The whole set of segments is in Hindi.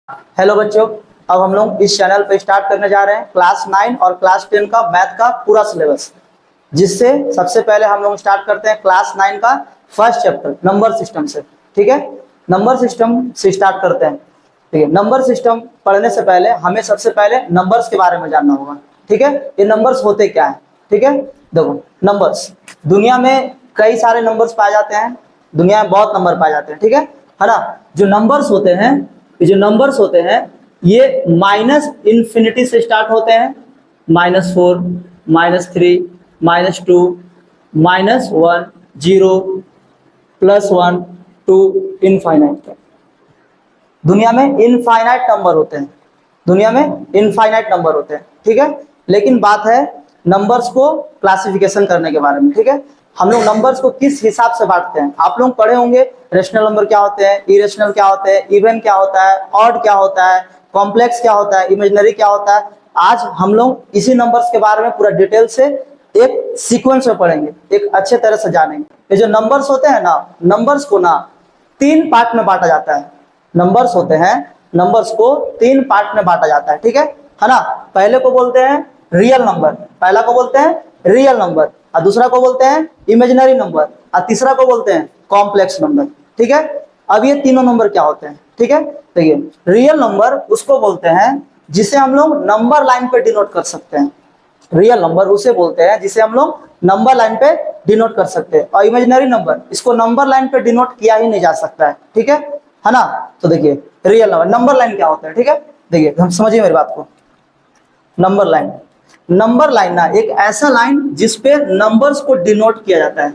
हेलो बच्चों, अब हम लोग इस चैनल पे स्टार्ट करने जा रहे हैं क्लास 9 और क्लास 10 का मैथ का पूरा सिलेबस। जिससे सबसे पहले हम लोग स्टार्ट करते हैं क्लास 9 का फर्स्ट चैप्टर नंबर सिस्टम से। ठीक है, नंबर सिस्टम से स्टार्ट करते हैं। ठीक है, नंबर सिस्टम पढ़ने से पहले हमें सबसे पहले नंबर्स के बारे में जानना होगा। ठीक है, ये नंबर्स होते क्या है। ठीक है, देखो नंबर्स, दुनिया में कई सारे नंबर्स पाए जाते हैं, दुनिया में बहुत नंबर पाए जाते हैं। ठीक है ना। जो नंबर्स होते हैं, ये जो नंबर्स होते हैं ये माइनस इन्फिनिटी से स्टार्ट होते हैं। -4, -3, -2, -1, 0, +1, 2, इनफाइनाइट तक। दुनिया में इनफाइनाइट नंबर होते हैं, दुनिया में इनफाइनाइट नंबर होते हैं। ठीक है, लेकिन बात है नंबर्स को क्लासिफिकेशन करने के बारे में। ठीक है, हम लोग नंबर्स को किस हिसाब से बांटते हैं, आप लोग पढ़े होंगे रेशनल नंबर क्या होते हैं, इरेशनल क्या होते हैं, इवन क्या होता है, ऑड क्या होता है, कॉम्प्लेक्स क्या होता है, इमेजिनरी क्या होता है। आज हम लोग इसी नंबर्स के बारे में पूरा डिटेल से एक सीक्वेंस में पढ़ेंगे, एक अच्छे तरह से जानेंगे। ये जो नंबर्स होते हैं ना, नंबर्स को ना 3 पार्ट में बांटा जाता है। नंबर्स होते हैं, नंबर्स को 3 पार्ट में बांटा जाता है। ठीक है ना। पहले को बोलते हैं रियल नंबर, पहला को बोलते हैं रियल नंबर, और दूसरा को बोलते हैं इमेजिनरी नंबर, और तीसरा को बोलते हैं कॉम्प्लेक्स नंबर। ठीक है, अब ये तीनों नंबर क्या होते हैं। ठीक है, तो ये रियल नंबर उसको बोलते हैं जिसे हम लोग नंबर लाइन पे डिनोट कर सकते हैं। रियल नंबर उसे बोलते हैं जिसे हम लोग नंबर लाइन पे डिनोट कर सकते हैं, और इमेजिनरी नंबर इसको नंबर लाइन पे डिनोट किया ही नहीं जा सकता है। ठीक है ना। तो देखिए रियल नंबर, नंबर लाइन क्या होता है। ठीक है, देखिए हम समझिए मेरी बात को। नंबर लाइन, नंबर लाइन ना एक ऐसा लाइन जिसपे नंबर्स को डिनोट किया जाता है,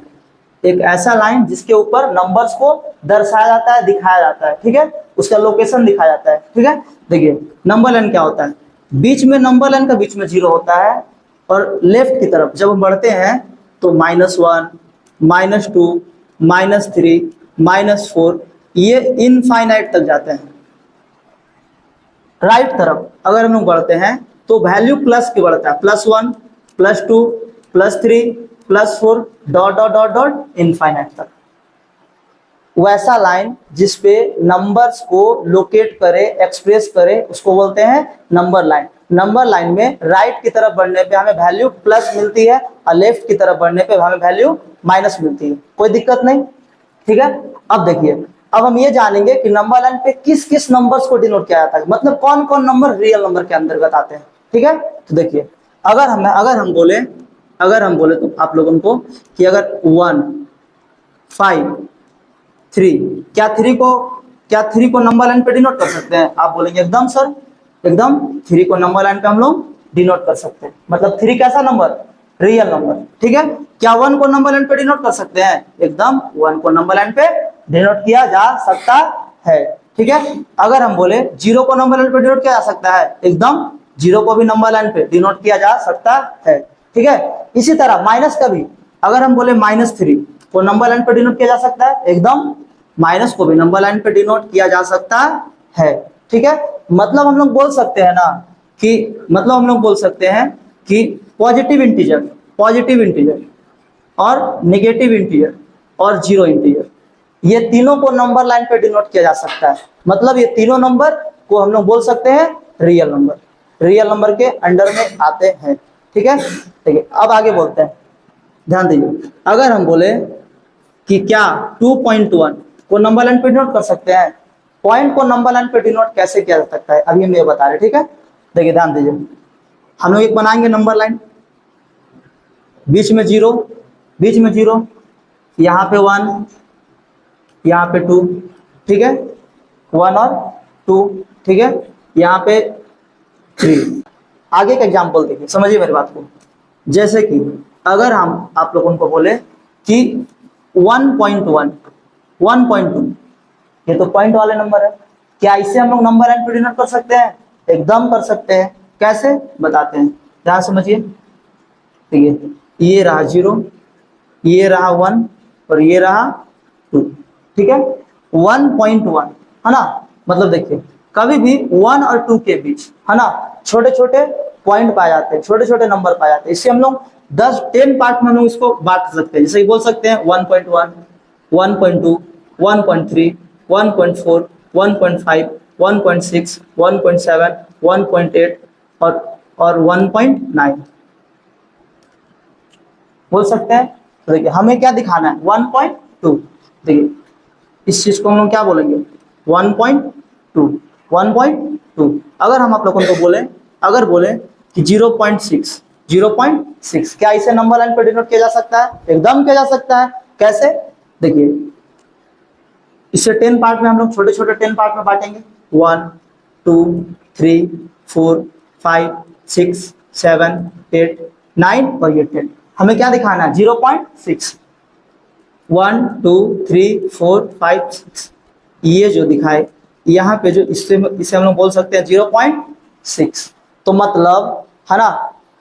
एक ऐसा लाइन जिसके ऊपर नंबर्स को दर्शाया जाता है, दिखाया जाता है। ठीक है, उसका लोकेशन दिखाया जाता है। ठीक है, देखिए नंबर लाइन क्या होता है, बीच में नंबर लाइन का बीच में 0 होता है, और लेफ्ट की तरफ जब हम बढ़ते हैं तो -1, -2, -3, -4 ये इनफाइनाइट तक जाते हैं। राइट तरफ अगर हम लोग बढ़ते हैं तो वैल्यू प्लस की बढ़ता है, +1, +2, +3, +4 dot dot dot dot infinite तक। वैसा लाइन जिसपे नंबर्स को लोकेट करे, एक्सप्रेस करे, उसको बोलते हैं नंबर लाइन। नंबर लाइन में राइट की तरफ बढ़ने पे हमें वैल्यू प्लस मिलती है, और लेफ्ट की तरफ बढ़ने पे हमें वैल्यू माइनस मिलती है, कोई दिक्कत नहीं। ठीक है, अब देखिए, अब हम ये जानेंगे कि नंबर लाइन पे किस किस नंबर्स को डिनोट किया जाता है, मतलब कौन कौन नंबर रियल नंबर के अंतर्गत आते हैं। ठीक है, तो देखिए अगर हम बोले तो आप लोगों को कि अगर 1, 5, 3, क्या 3 को नंबर लाइन पे डिनोट कर सकते हैं, आप बोलेंगे एकदम सर, एकदम 3 को नंबर लाइन पे हम लोग डिनोट कर सकते हैं। मतलब 3 कैसा नंबर, रियल नंबर। ठीक है, क्या 1 को नंबर लाइन पे डिनोट कर सकते हैं, एकदम 1 को नंबर लाइन पे डिनोट किया जा सकता है। ठीक है, अगर हम बोले 0 को नंबर लाइन पे डिनोट किया जा सकता है, एकदम 0 को भी नंबर लाइन पे डिनोट किया जा सकता है। ठीक है, इसी तरह माइनस का भी, अगर हम बोले -3 को नंबर लाइन पे डिनोट किया जा सकता है, एकदम माइनस को भी नंबर लाइन पे डिनोट किया जा सकता है। ठीक है, मतलब हम लोग बोल सकते हैं ना कि पॉजिटिव इंटीजर और नेगेटिव इंटीजर और 0 इंटीजर, ये तीनों को नंबर लाइन पे डिनोट किया जा सकता है। मतलब ये तीनों नंबर को हम लोग बोल सकते हैं रियल नंबर, रियल नंबर के अंडर में आते हैं। ठीक है, देखिए अब आगे बोलते हैं, ध्यान दीजिए। अगर हम बोले कि क्या 2.1 को नंबर लाइन पे डिनोट कर सकते हैं, पॉइंट को नंबर लाइन पे डिनोट कैसे किया जा सकता है, अभी हम ये बता रहे। ठीक है, देखिए ध्यान दीजिए, हम लोग एक बनाएंगे नंबर लाइन, बीच में 0, यहाँ पे 1, यहाँ पे 2। ठीक है, 1 और 2। ठीक है, यहाँ पे 3। आगे का एग्जाम्पल देखिए, समझिए मेरी बात को। जैसे कि अगर हम आप लोगों को बोले कि 1.1, 1.2, ये तो पॉइंट वाले नंबर है, क्या इसे हम लोग नंबर लाइन पे डिनोट कर सकते हैं, एकदम कर सकते हैं। कैसे बताते हैं, ध्यान समझिए। ठीक है, ये रहा 0, ये रहा 1 और ये रहा 2। ठीक है, 1.1 है ना। मतलब देखिए कभी भी 1 और 2 के बीच है ना छोटे छोटे पॉइंट पाए जाते हैं, छोटे छोटे नंबर पाए जाते हैं। इससे हम लोग 10 पार्ट में हम लोग इसको बांट सकते हैं। जैसे बोल सकते हैं 1.1, 1.2, 1.3, 1.4, 1.5, 1.6, 1.7, 1.8 और 1.9 बोल सकते हैं। तो देखिए हमें क्या दिखाना है 1.2। देखिए इस चीज को हम लोग क्या बोलेंगे 1.2, 1.2। अगर हम आप लोगों को बोले, अगर बोले कि 0.6, 0.6 क्या इसे नंबर लाइन पर डिनोट किया जा सकता है? एकदम किया जा सकता है। कैसे? देखिए इसे 10 पार्ट में हम लोग छोटे छोटे 10 पार्ट में बांटेंगे 1, 2, 3, 4, 5, 6, 7, 8, 9 और ये 10। हमें क्या दिखाना है 0.6, 1, 2, 3, 4, 5, 6। ये जो दिखाए यहाँ पे जो इसे हम लोग बोल सकते हैं 0.6। तो मतलब है ना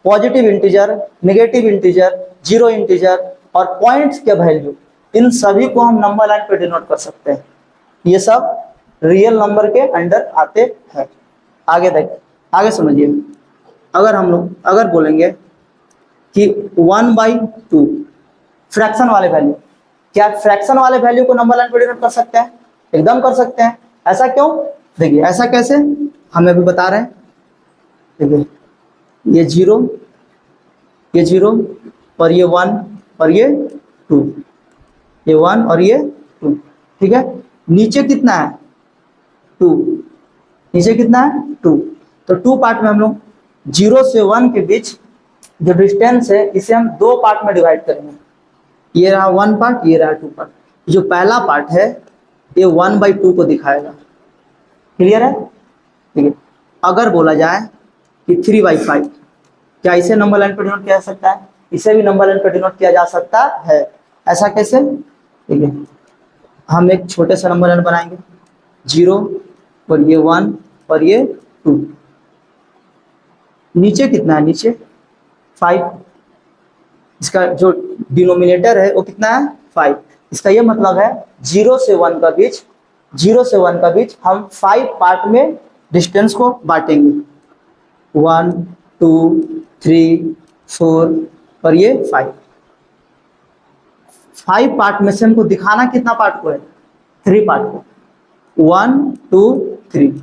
positive integer, negative integer, zero integer और पॉइंट्स के वैल्यू, इन सभी को हम नंबर लाइन पे डिनोट कर सकते हैं। ये सब रियल नंबर के अंडर आते हैं। आगे देखिए, आगे समझिए। अगर हम लोग अगर बोलेंगे कि 1/2 फ्रैक्शन वाले वैल्यू, क्या फ्रैक्शन वाले वैल्यू को नंबर लाइन पे डिनोट कर सकते हैं? एकदम कर सकते हैं। ऐसा क्यों? देखिए ऐसा कैसे हमें अभी बता रहे हैं। देखिए ये 0, ये 0 और ये 1 और ये 2, ये 1 और ये 2, ठीक है। नीचे कितना है 2, नीचे कितना है 2। तो 2 पार्ट में हम लोग 0 से 1 के बीच जो डिस्टेंस है इसे हम 2 पार्ट में डिवाइड करेंगे। ये रहा 1 पार्ट, ये रहा 2 पार्ट। जो पहला पार्ट है ये 1/2 को दिखाएगा। क्लियर है? ठीक है। अगर बोला जाए कि 3/5, क्या इसे नंबर लाइन पर डिनोट किया जा सकता है? इसे भी नंबर लाइन पर डिनोट किया जा सकता है। ऐसा कैसे? ठीक है, हम एक छोटे सा नंबर लाइन बनाएंगे 0 और ये 1 और ये 2। नीचे कितना है? नीचे 5। इसका जो डिनोमिनेटर है वो कितना है 5। इसका ये मतलब है 0 से 1 का बीच, 0 से 1 का बीच हम 5 पार्ट में डिस्टेंस को बांटेंगे 1, 2, 3, 4 और ये 5। 5 पार्ट में से हमको दिखाना कितना पार्ट को है? 3 पार्ट को। 1, 2, 3।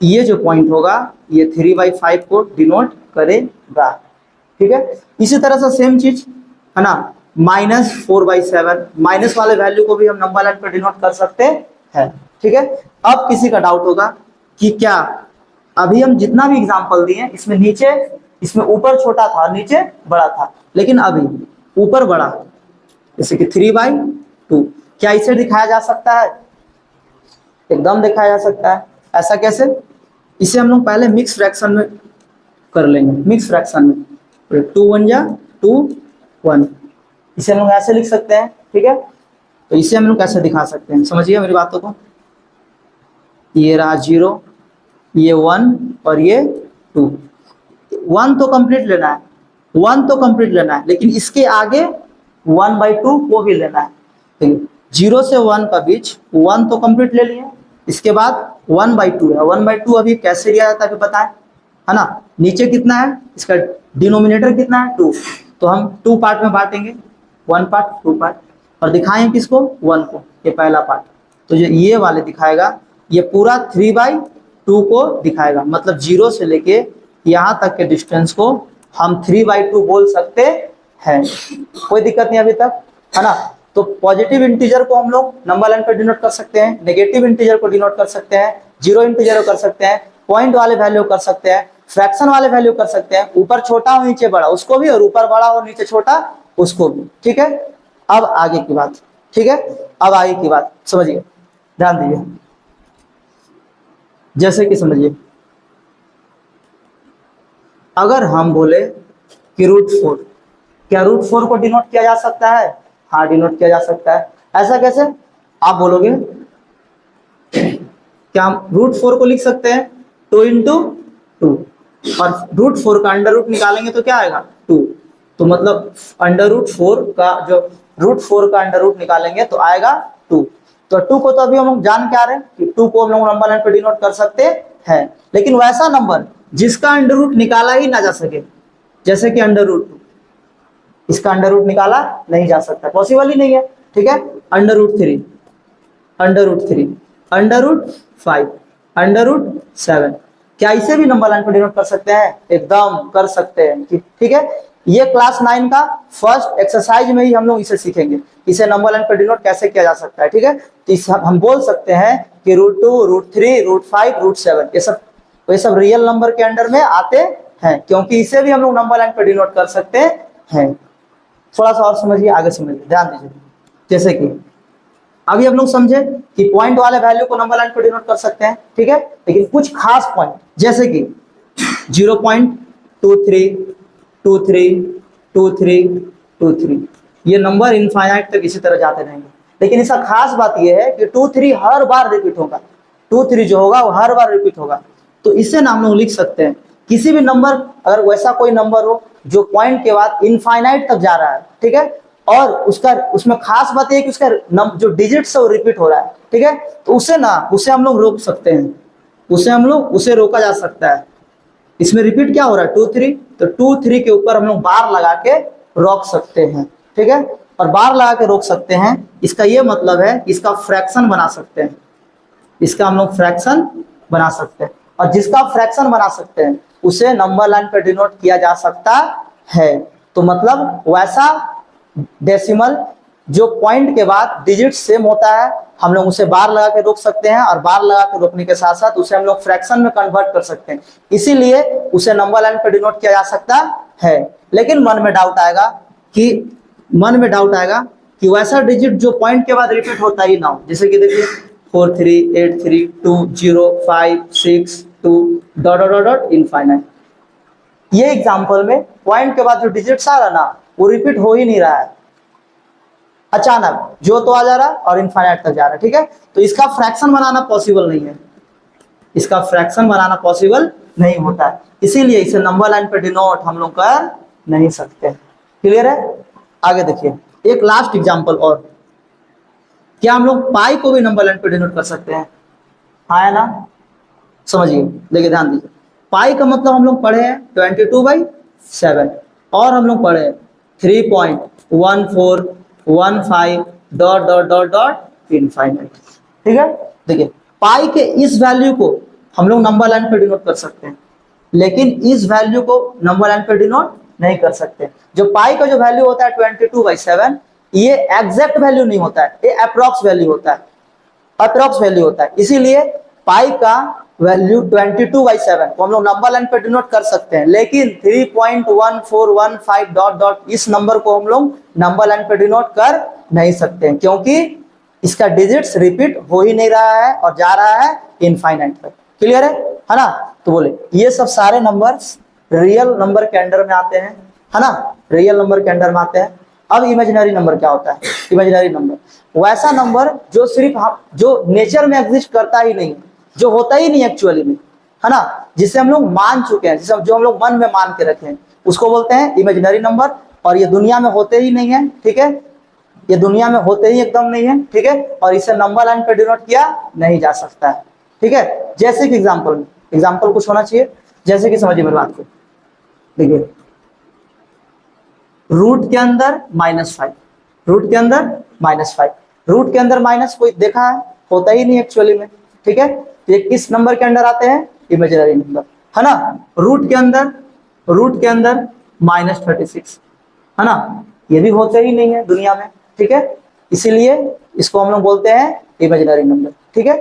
ये जो पॉइंट होगा ये 3/5 को डिनोट करेगा। ठीक है। इसी तरह से सेम चीज है ना -4/7, माइनस वाले वैल्यू को भी हम नंबर लाइन पर डिनोट कर सकते हैं। ठीक है। अब किसी का डाउट होगा कि क्या अभी हम जितना भी एग्जांपल दिए इसमें नीचे, इसमें ऊपर छोटा था, नीचे बड़ा था, लेकिन अभी ऊपर बड़ा, जैसे कि 3/2, क्या इसे दिखाया जा सकता है? एकदम दिखाया जा सकता है। ऐसा कैसे? इसे हम लोग पहले मिक्स फ्रैक्शन में कर लेंगे। मिक्स फ्रैक्शन में 2 1 जा 2 1, इसे हम लोग ऐसे लिख सकते हैं। ठीक है। तो इसे हम लोग कैसे दिखा सकते हैं, समझिए मेरी बातों को। ये रहा 0, ये 1 और ये 2। 1 तो कंप्लीट लेना है, 1 तो कंप्लीट लेना है, लेकिन इसके आगे 1/2 को भी लेना है। ठीक है। 0 से 1 का बीच 1 तो कंप्लीट ले लिए, इसके बाद 1/2 है। 1/2 अभी कैसे लिया जाता है अभी बताएं, है ना। नीचे कितना है? इसका डिनोमिनेटर कितना है 2, तो हम 2 पार्ट में बांटेंगे, 1 पार्ट 2 पार्ट, और दिखाएं किसको? 1 को। ये पहला पार्ट। तो जो ये वाले दिखाएगा ये पूरा 3/2 को दिखाएगा। मतलब 0 से लेके यहाँ तक के डिस्टेंस को हम 3/2 बोल सकते हैं। कोई दिक्कत नहीं अभी तक, है ना। तो पॉजिटिव इंटीजर को हम लोग नंबर लाइन पर डिनोट कर सकते हैं, नेगेटिव इंटीजर को डिनोट कर सकते हैं, जीरो इंटीजर को कर सकते हैं, पॉइंट वाले वैल्यू कर सकते हैं, फ्रैक्शन वाले वैल्यू कर सकते हैं, ऊपर छोटा और नीचे बड़ा उसको भी, और ऊपर बड़ा और नीचे छोटा उसको भी। ठीक है। अब आगे की बात, ठीक है, अब आगे की बात समझिए, ध्यान दीजिए। जैसे कि समझिए, अगर हम बोले कि √4, क्या √4 को डिनोट किया जा सकता है? हाँ, डिनोट किया जा सकता है। ऐसा कैसे? आप बोलोगे क्या हम √4 को लिख सकते हैं 2 × 2, और √4 का अंडर रूट निकालेंगे तो क्या आएगा 2। तो मतलब √4 का जो √4 का अंडर रूट निकालेंगे तो आएगा 2। तो 2 को तो अभी हम लोग जान के आ रहे हैं कि 2 को हम लोग नंबर लाइन पर डिनोट कर सकते हैं, लेकिन वैसा नंबर जिसका अंडर रूट निकाला ही ना जा सके, जैसे कि √2, इसका अंडर रूट निकाला नहीं जा सकता, पॉसिबल ही नहीं है। ठीक है। √3, √3, √5, √7। क्या इसे भी नंबर लाइन पर डिनोट कर सकते हैं? एकदम कर सकते हैं। ठीक है, ये क्लास 9 का फर्स्ट एक्सरसाइज में ही हम लोग इसे सीखेंगे, इसे नंबर लाइन पर डिनोट कैसे किया जा सकता है। ठीक है, तो हम बोल सकते हैं कि √2, √3, √5, √7 ये सब रियल नंबर के अंडर में आते हैं, क्योंकि इसे भी हम लोग नंबर लाइन पर डिनोट कर सकते हैं। थोड़ा सा और समझिए, आगे समझिए, ध्यान दीजिए। जैसे कि अभी हम लोग समझे कि पॉइंट वाले वैल्यू को नंबर लाइन पर डिनोट कर सकते हैं। ठीक है, लेकिन कुछ खास पॉइंट जैसे कि 0.23, 23, 23, 23 ये नंबर इनफाइनाइट तक इसी तरह जाते रहेंगे। लेकिन इसका खास बात यह है कि 23 हर बार रिपीट होगा, 23 जो होगा वो हर बार रिपीट होगा। तो इससे ना हम लोग लिख सकते हैं किसी भी नंबर, अगर वैसा कोई नंबर हो जो पॉइंट के बाद इनफाइनाइट तक जा रहा है, ठीक है, और उसमें खास बात यह है कि उसका जो डिजिट्स है वो रिपीट हो रहा है। ठीक है, तो उसे हम लोग रोक सकते हैं, उसे रोका जा सकता है। इसमें रिपीट क्या हो रहा है? 2, 3, तो 2, 3 के ऊपर हम लोग बार लगा के रोक सकते हैं। ठीक है, और बार लगा के रोक सकते हैं, इसका ये मतलब है इसका फ्रैक्शन बना सकते हैं, इसका हम लोग फ्रैक्शन बना सकते हैं, और जिसका फ्रैक्शन बना सकते हैं उसे नंबर लाइन पर डिनोट किया जा सकता है। तो मतलब वैसा डेसिमल जो पॉइंट के बाद डिजिट सेम होता है, हम लोग उसे बार लगा के रोक सकते हैं, और बार लगा के रोकने के साथ साथ उसे हम लोग फ्रैक्शन में कन्वर्ट कर सकते हैं, इसीलिए उसे नंबर लाइन पर डिनोट किया जा सकता है। लेकिन मन में डाउट आएगा कि वैसा डिजिट जो पॉइंट के बाद रिपीट होता ही ना हो, जैसे कि देखिए 4, 3, 8, 3, 2, 0, 5, 6, 2 डॉट डॉट डॉट इनफाइनाइट। ये एग्जांपल में पॉइंट के बाद जो डिजिट्स आ रहा ना वो रिपीट हो ही नहीं रहा है, अचानक जो तो आ जा रहा है और इनफाइनाइट तक जा रहा है। ठीक है, तो इसका फ्रैक्शन बनाना पॉसिबल नहीं है, इसका फ्रैक्शन बनाना पॉसिबल नहीं होता है, इसीलिए इसे नंबर लाइन पे डिनोट हम लोग कर नहीं सकते। क्लियर है? आगे देखिए एक लास्ट एग्जांपल और, क्या हम लोग पाई को भी नंबर लाइन पे डिनोट कर सकते हैं? हाँ है ना? समझिए, देखिए ध्यान दीजिए। पाई का मतलब हम लोग पढ़े हैं 22/7, और हम लोग पढ़े 3.1415 dot dot dot dot infinite. ठीक है, देखिए पाई के इस वैल्यू को हम लोग नंबर लाइन पे डिनोट कर सकते हैं, लेकिन इस वैल्यू को नंबर लाइन पे डिनोट नहीं कर सकते। जो पाई का जो वैल्यू होता है 22/7, ये एग्जैक्ट वैल्यू नहीं होता है, ये अप्रॉक्स वैल्यू होता है, इसीलिए पाई का वैल्यू 22/7 को हम लोग नंबर लाइन पे डिनोट कर सकते हैं, लेकिन 3.1415 डॉट डॉट इस नंबर को हम लोग नंबर लाइन पे डिनोट कर नहीं सकते हैं, क्योंकि इसका डिजिट्स रिपीट हो ही नहीं रहा है और जा रहा है इनफाइनाइट तक। क्लियर है ना? तो बोले ये सब सारे नंबर्स रियल नंबर के अंडर में आते हैं, है ना, रियल नंबर के अंडर में आते हैं। अब इमेजिनरी नंबर क्या होता है? इमेजिनरी नंबर वैसा नंबर जो सिर्फ जो नेचर में एग्जिस्ट करता ही नहीं, जो होता ही नहीं एक्चुअली में, है ना, जिसे हम लोग मान चुके हैं, जो हम लोग मन में मान के रखे हैं, उसको बोलते हैं इमेजिनरी नंबर, और ये दुनिया में होते ही नहीं है। ठीक है, ये दुनिया में होते ही एकदम नहीं है। ठीक है, और इसे नंबर लाइन पे डिनोट किया नहीं जा सकता है। ठीक है, जैसे कि एग्जाम्पल कुछ होना चाहिए, जैसे कि समझिए मेरी बात को, देखिए रूट के अंदर -5, रूट के अंदर -5, रूट के अंदर माइनस कोई देखा है? होता ही नहीं एक्चुअली में। ठीक है, ये किस नंबर के अंदर आते हैं? इमेजिनरी नंबर, है ना। रूट के अंदर -36, है ना, ये भी होते ही नहीं है दुनिया में। ठीक है, इसीलिए इसको हम लोग बोलते हैं इमेजिनरी नंबर। ठीक है,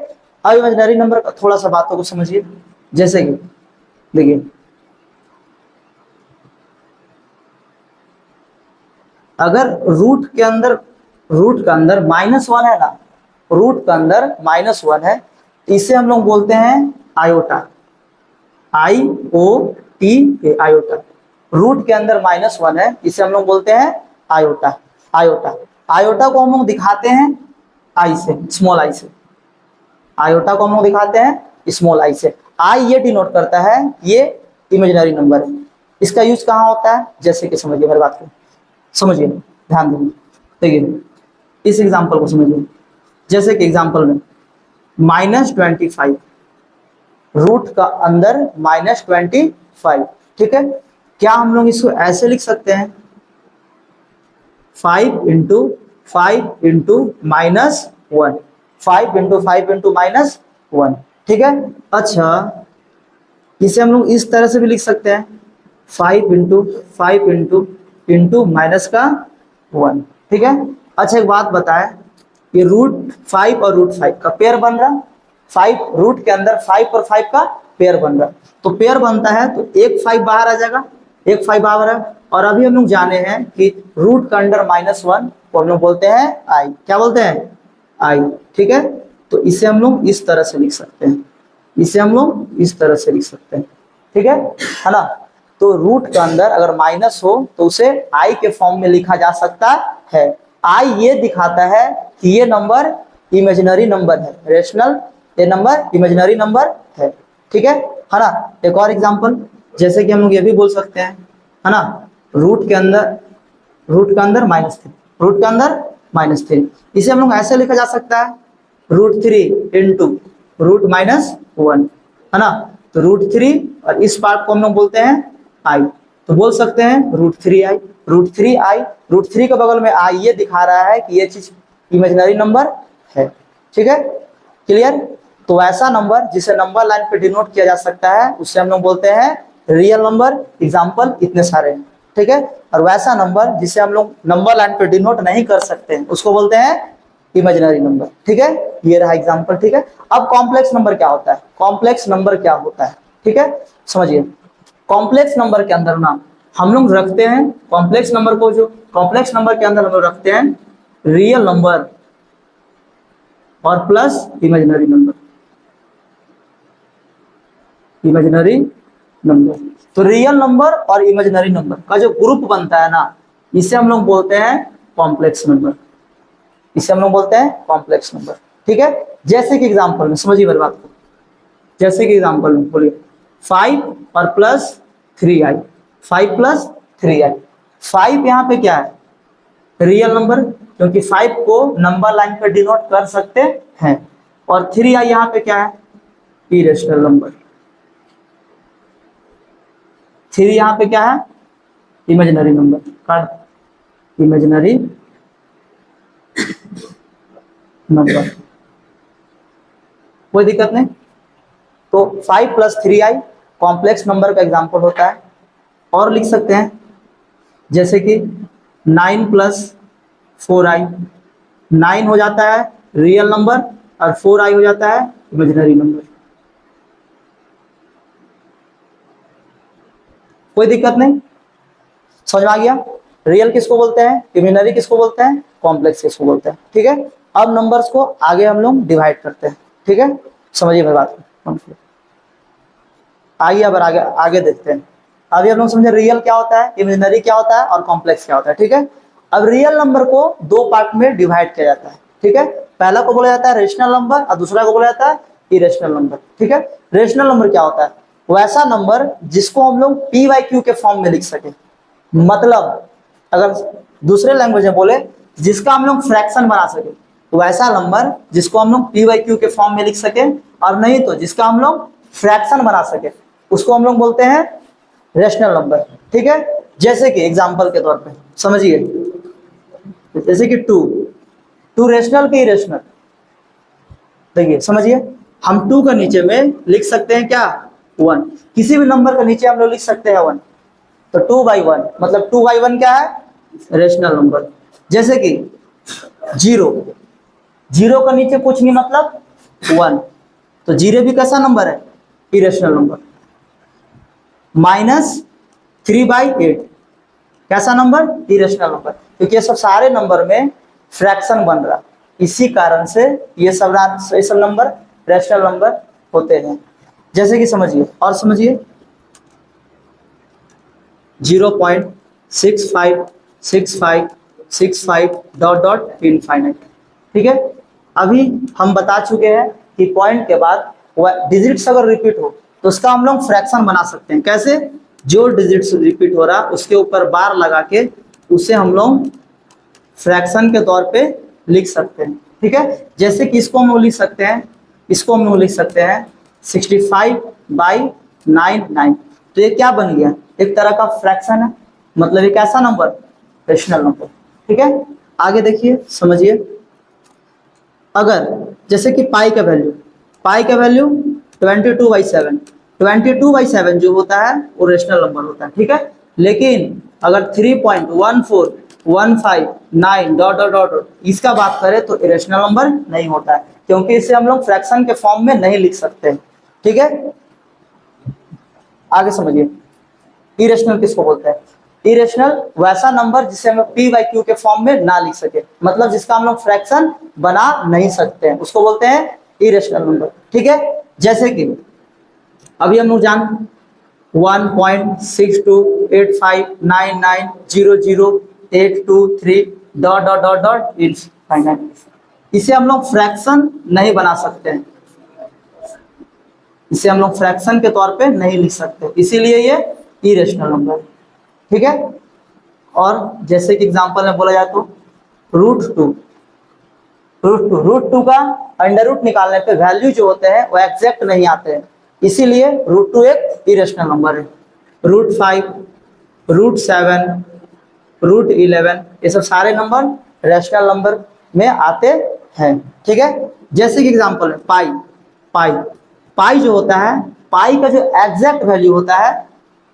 अब इमेजिनरी नंबर का थोड़ा सा बातों को समझिए, जैसे कि देखिए अगर रूट का अंदर -1 है ना, रूट का अंदर -1 है, इसे हम लोग बोलते हैं आयोटा, IOTA, आयोटा। रूट के अंदर -1 है, इसे हम लोग बोलते हैं आयोटा। आयोटा को हम लोग दिखाते हैं आई से, स्मॉल आई से। आयोटा को हम लोग दिखाते हैं स्मॉल आई से। आई ये डिनोट करता है ये इमेजिनरी नंबर है। इसका यूज कहाँ होता है? जैसे कि समझिए मेरी बात को, समझिए, ध्यान दीजिए। देखिए इस एग्जांपल को समझिए, जैसे कि एग्जांपल में -25, रूट का अंदर -25। ठीक है, क्या हम लोग इसको ऐसे लिख सकते हैं? 5 × 5 × -1, 5 × 5 × -1, ठीक है। अच्छा, इसे हम लोग इस तरह से भी लिख सकते हैं, 5 इंटू माइनस का 1। ठीक है। अच्छा एक बात बताएं, ये √5 और √5 का पेयर बन रहा, 5 रूट के अंदर 5 और 5 का पेयर बन रहा, तो पेयर बनता है तो एक 5 बाहर आ जाएगा, एक 5 बाहर है। और अभी हम लोग जाने हैं कि रूट के अंडर -1 को हम लोग बोलते हैं आई। क्या बोलते हैं? आई। ठीक है। तो इसे हम लोग इस तरह से लिख सकते हैं, इसे हम लोग इस तरह से लिख सकते हैं। ठीक है ना। तो रूट के अंदर अगर माइनस हो तो उसे आई के फॉर्म में लिखा जा सकता है। आई ये दिखाता है कि ये नंबर इमेजिनरी नंबर है, रेशनल ये नंबर इमेजिनरी नंबर है। ठीक है ना। एक और एग्जांपल, जैसे कि हम लोग ये भी बोल सकते हैं, है ना, रूट के अंदर -3, रूट के अंदर -3, इसे हम लोग ऐसे लिखा जा सकता है, √3 इंटू √-1, है ना। तो √3 और इस पार्ट को हम लोग बोलते हैं आई, तो बोल सकते हैं √3i। √3 के बगल में आई ये दिखा रहा है कि ये चीज इमेजिनरी नंबर है। ठीक है, क्लियर। तो ऐसा नंबर जिसे नंबर लाइन पे डिनोट किया जा सकता है उसे हम लोग बोलते हैं रियल नंबर। एग्जाम्पल इतने सारे हैं। ठीक है। और वैसा नंबर जिसे हम लोग नंबर लाइन पे डिनोट नहीं कर सकते उसको बोलते हैं इमेजिनरी नंबर। ठीक है, ये रहा एग्जांपल। ठीक है। अब कॉम्प्लेक्स नंबर क्या होता है? कॉम्प्लेक्स नंबर क्या होता है? ठीक है, समझिए। कॉम्प्लेक्स नंबर के अंदर ना हम लोग रखते हैं, कॉम्प्लेक्स नंबर को, जो कॉम्प्लेक्स नंबर के अंदर हम लोग रखते हैं रियल नंबर और plus imaginary number, imaginary number. तो रियल नंबर और इमेजिनरी नंबर का जो ग्रुप बनता है ना, इसे हम लोग बोलते हैं कॉम्प्लेक्स नंबर, इसे हम लोग बोलते हैं कॉम्प्लेक्स नंबर। ठीक है। जैसे कि एग्जांपल में समझिए मेरी बात को, जैसे कि एग्जांपल में बोलिए 5 और +3i, 5 + 3i। 5 यहाँ पे क्या है? रियल नंबर, क्योंकि 5 को नंबर लाइन पे डिनोट कर सकते हैं। और 3i यहाँ पे क्या है? Irrational number. 3 यहाँ पे क्या है? इमेजिनरी नंबर, इमेजिनरी नंबर, कोई दिक्कत नहीं। तो 5 + 3i कॉम्प्लेक्स नंबर का एग्जांपल होता है। और लिख सकते हैं जैसे कि 9 + 4i, 9 हो जाता है रियल नंबर और 4i हो जाता है इमेजिनरी नंबर। कोई दिक्कत नहीं, समझ में आ गया? रियल किसको बोलते हैं, इमेजिनरी किसको बोलते हैं, कॉम्प्लेक्स किसको बोलते हैं। ठीक है। अब नंबर्स को आगे हम लोग डिवाइड करते हैं। ठीक है, समझिए मेरी बात को। आइए अब आगे आगे देखते हैं। अभी हम लोग समझे रियल क्या होता है, इमेजिनरी क्या होता है और कॉम्प्लेक्स क्या होता है। ठीक है। अब रियल नंबर को दो पार्ट में डिवाइड किया जाता है। ठीक है, पहला को बोला जाता है रेशनल नंबर और दूसरा को बोला जाता है इरेशनल नंबर। ठीक है। रेशनल नंबर क्या होता है? वैसा नंबर जिसको हम लोग p/q के फॉर्म में लिख सके, मतलब अगर दूसरे लैंग्वेज में बोले जिसका हम लोग फ्रैक्शन बना सके, तो वैसा नंबर जिसको हम लोग p/q के फॉर्म में लिख सके, और नहीं तो जिसका हम लोग फ्रैक्शन बना सके उसको हम लोग बोलते हैं रेशनल नंबर। ठीक है। जैसे कि एग्जांपल के तौर पे समझिए, जैसे कि 2 रेशनल के इरेशनल। देखिए समझिए, हम 2 का नीचे में लिख सकते हैं क्या? 1। किसी भी नंबर का नीचे हम लोग लिख सकते हैं 1, तो 2/1 मतलब 2/1 क्या है? Rational number. जैसे कि 0 का नीचे कुछ नहीं मतलब 1, तो 0 भी कैसा नंबर है? Irrational number. -3/8 कैसा नंबर? इरेशनल नंबर, क्योंकि ये सब सारे नंबर में फ्रैक्शन बन रहा, इसी कारण से ये सब नंबर रेशनल नंबर होते हैं। जैसे कि समझिए, और समझिए 0.656565 इनफाइनाइट। ठीक है। अभी हम बता चुके हैं कि पॉइंट के बाद डिजिट्स अगर रिपीट हो तो उसका हम लोग फ्रैक्शन बना सकते हैं। कैसे? जो डिजिट्स रिपीट हो रहा उसके ऊपर बार लगा के उसे हम लोग फ्रैक्शन के तौर पे लिख सकते हैं। ठीक है। जैसे कि इसको हम लोग लिख सकते हैं, इसको हम लोग लिख सकते हैं 65/99। तो ये क्या बन गया? एक तरह का फ्रैक्शन है, मतलब एक ऐसा नंबर रेशनल नंबर। ठीक है। आगे देखिए, समझिए। अगर जैसे कि पाई का वैल्यू 22/7, 22/7 जो होता है वो रेशनल नंबर होता है, ठीक है। लेकिन अगर 3.14159 डॉट डॉट डॉट डॉट इसका बात करें तो इरेशनल नंबर नहीं होता है, क्योंकि इसे हम लोग फ्रैक्शन के फॉर्म में नहीं लिख सकते, ठीक है। आगे समझिए, इरेशनल किसको बोलते हैं? इरेशनल वैसा नंबर जिसे हम पी बाई क्यू के फॉर्म में ना लिख सके, मतलब जिसका हम लोग फ्रैक्शन बना नहीं सकते हैं, उसको बोलते हैं इरेशनल नंबर, ठीक है। जैसे कि अभी हम लोग जान 1.6285990082 dot dot dot dot infinite, इसे हम लोग फ्रैक्शन नहीं बना सकते हैं, इसे हम लोग फ्रैक्शन के तौर पे नहीं लिख सकते, इसीलिए ये इरेशनल नंबर, ठीक है। और जैसे कि एग्जांपल में बोला जाए तो रूट टू का अंडर रूट निकालने पे वैल्यू जो होते हैं वो एग्जैक्ट नहीं आते हैं, इसीलिए √2 एक इरेशनल नंबर है। √5, √7, √11 ये सब सारे नंबर रेशनल नंबर में आते हैं, ठीक है। जैसे कि एग्जांपल है पाई जो होता है, पाई का जो एग्जैक्ट वैल्यू होता है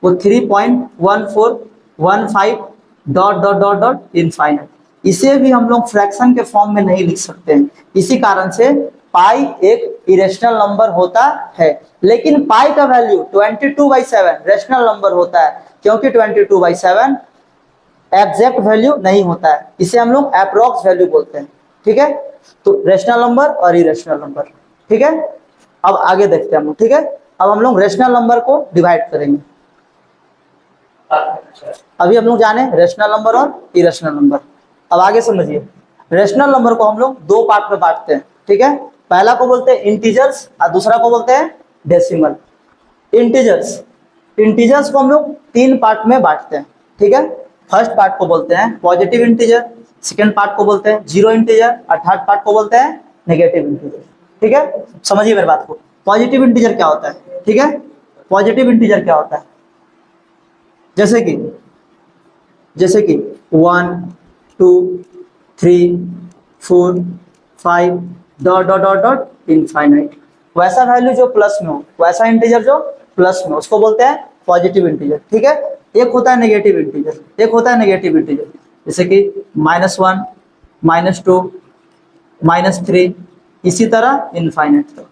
वो 3.1415 dot dot dot dot infinite, इसे भी हम लोग फ्रैक्शन के फॉर्म में नहीं लिख सकते हैं, इसी कारण से पाई एक इरेशनल नंबर होता है। लेकिन पाई का वैल्यू 22/7 रेशनल नंबर होता है, क्योंकि 22/7 एग्जैक्ट वैल्यू नहीं होता है, इसे हम लोग अप्रोक्स वैल्यू बोलते हैं, ठीक है। तो रेशनल नंबर और इरेशनल नंबर, ठीक है। अब आगे देखते हैं हम लोग, ठीक है। अब हम लोग रेशनल नंबर को डिवाइड करेंगे। अभी हम लोग जाने रेशनल नंबर और इरेशनल नंबर। अब आगे समझिए, रेशनल नंबर को हम लोग दो पार्ट में बांटते हैं, ठीक है। पहला को बोलते हैं इंटीजर्स और दूसरा को बोलते हैं डेसिमल। इंटीजर्स को हम लोग तीन पार्ट में बांटते हैं, ठीक है। फर्स्ट पार्ट को बोलते हैं पॉजिटिव इंटीजर, सेकेंड पार्ट को बोलते हैं जीरो इंटीजर और थर्ड पार्ट को बोलते हैं नेगेटिव इंटीजर, ठीक है। समझिए मेरी बात को, पॉजिटिव इंटीजर क्या होता है, ठीक है। पॉजिटिव इंटीजर क्या होता है? जैसे कि 1 2 3 4 5 dot dot dot dot infinite, वैसा वैल्यू जो प्लस में हो, वैसा इंटीजर जो प्लस में, उसको बोलते हैं पॉजिटिव इंटीजर, ठीक है। एक होता है नेगेटिव इंटीजर, जैसे कि -1 -2 -3 इसी तरह इनफाइनाइट तक।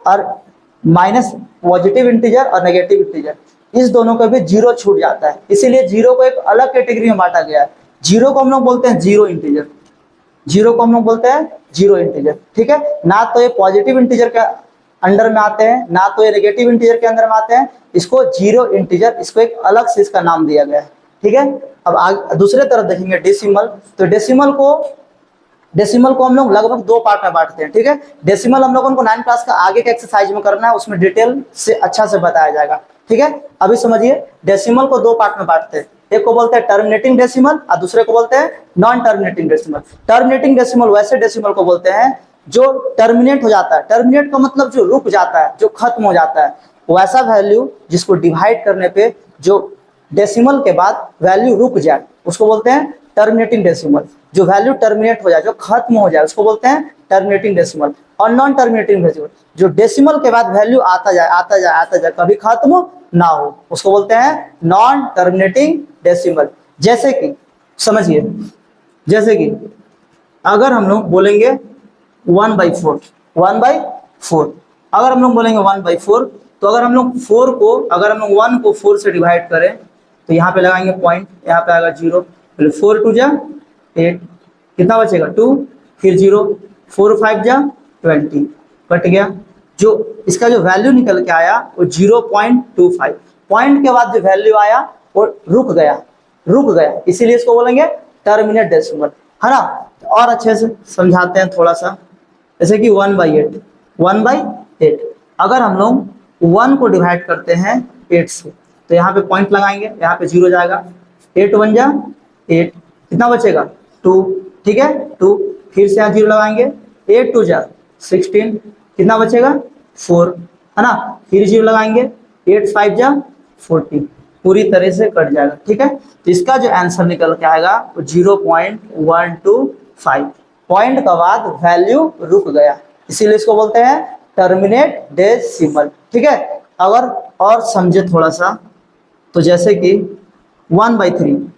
और माइनस पॉजिटिव इंटीजर और नेगेटिव इंटीजर, इस दोनों का भी जीरो छूट जाता है, इसीलिए जीरो को एक अलग कैटेगरी में बांटा गया है। जीरो को हम लोग बोलते हैं जीरो इंटीजर, ठीक है। ना तो ये पॉजिटिव इंटीजर के अंडर में आते हैं, ना तो ये नेगेटिव इंटीजर के अंदर में आते हैं, इसको जीरो इंटीजर, इसको एक अलग से इसका नाम दिया गया है, ठीक है। अब दूसरे तरफ देखेंगे डेसिमल, तो डेसिमल को हम लोग लगभग दो पार्ट में बांटते हैं, ठीक है। डेसिमल हम लोगों को 9 क्लास का आगे के एक्सरसाइज में करना है, उसमें डिटेल से अच्छा से बताया जाएगा, ठीक है। अभी समझिए, डेसिमल को दो पार्ट में बांटते हैं, एक को बोलते हैं टर्मिनेटिंग डेसिमल और दूसरे को बोलते हैं non terminating decimal. Terminating decimal वैसे डेसिमल को बोलते हैं जो टर्मिनेट हो जाता है, टर्मिनेट का मतलब जो रुक जाता है, जो खत्म हो जाता है, वैसा वैल्यू जिसको डिवाइड करने पे जो डेसिमल के बाद वैल्यू रुक जाए उसको बोलते हैं टर्मिनेटिंग डेसिमल। जो वैल्यू टर्मिनेट हो जाए, जो खत्म हो जाए, उसको बोलते हैं टर्मिनेटिंग डेसिमल। और नॉन टर्मिनेटिंग डेसिमल, जो डेसिमल के बाद वैल्यू आता जाए कभी खत्म ना हो, उसको बोलते हैं नॉन टर्मिनेटिंग डेसिमल। जैसे कि समझिए, अगर हम लोग बोलेंगे 1/4, अगर हम लोग बोलेंगे 1/4, तो अगर हम लोग 1 को 4 से डिवाइड करें तो यहाँ पे लगाएंगे पॉइंट, यहाँ पे आएगा 0, 4 2 जा 8, कितना बचेगा 2, फिर 0, 4 5 जा 20, कट गया। जो इसका जो वैल्यू निकल के आया वो 0.25, पॉइंट के बाद जो वैल्यू आया वो रुक गया, इसीलिए इसको बोलेंगे टर्मिनेट डेसिमल, है ना। और अच्छे से समझाते हैं थोड़ा सा, जैसे कि 1/8, अगर हम लोग 1 को डिवाइड करते हैं 8 से, तो यहाँ पे पॉइंट लगाएंगे, यहाँ पे 0 जाएगा, 8 1 जा 8, कितना बचेगा 2, ठीक है 2, फिर से यहाँ 0 लगाएंगे, 8 2 जा 16, कितना बचेगा 4, है ना, फिर 0 लगाएंगे, 8 5 जा 40, पूरी तरह से कट जाएगा, ठीक है। तो इसका जो आंसर निकल के आएगा वो 0.125, पॉइंट के बाद वैल्यू रुक गया, इसीलिए इसको बोलते हैं टर्मिनेट डेसिमल। ठीक है, अगर और समझे थोड़ा सा, तो जैसे कि 1/3,